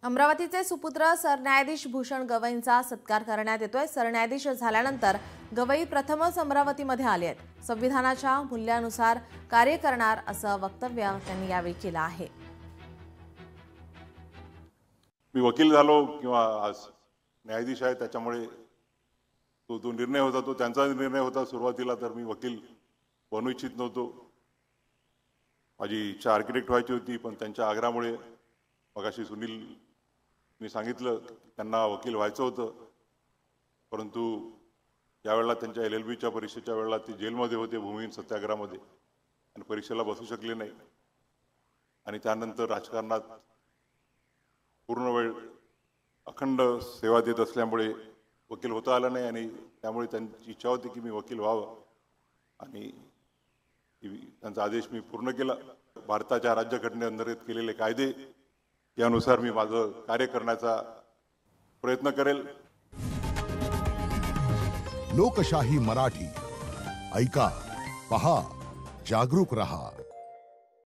अमरावतीचे सुपुत्र सरन्यायाधीश भूषण गवईंचा सत्कार करण्यात येतोय। सरन्यायाधीश झाल्यानंतर गवई प्रथमच अमरावतीमध्ये आले आहेत। संविधानाच्या मूल्यानुसार कार्य करणार असं वक्तव्य त्यांनी यावेळी केलं आहे। मी वकील झालो किंवा आज न्यायाधीश आहे, त्याच्यामुळे तो निर्णय होता, तो त्यांचा निर्णय होता। सुरुवातीला तर मी वकील बनू इच्छित नव्हतो। माझी इच्छा आर्किटेक्ट व्हायची होती, पण त्यांच्या आग्रहामुळे मगाशी सुनील मी सांगितलं त्यांना वकील व्हायचं होतं, परंतु यावेळेला त्यांच्या LLBच्या परीक्षेच्या वेळेला ते जेलमध्ये होते, भूमिहीन सत्याग्रहामध्ये, आणि परीक्षेला बसू शकले नाही। आणि त्यानंतर राजकारणात पूर्ण वेळ अखंड सेवा देत असल्यामुळे वकील होता आला नाही, आणि त्यामुळे त्यांची इच्छा होती की मी वकील व्हावं, आणि त्यांचा आदेश मी पूर्ण केला। भारताच्या राज्यघटनेअंतर्गत केलेले कायदे यानुसार मी माझं कार्य करण्याचा प्रयत्न करेल। लोकशाही मराठी ऐका, पहा, जागरूक रहा।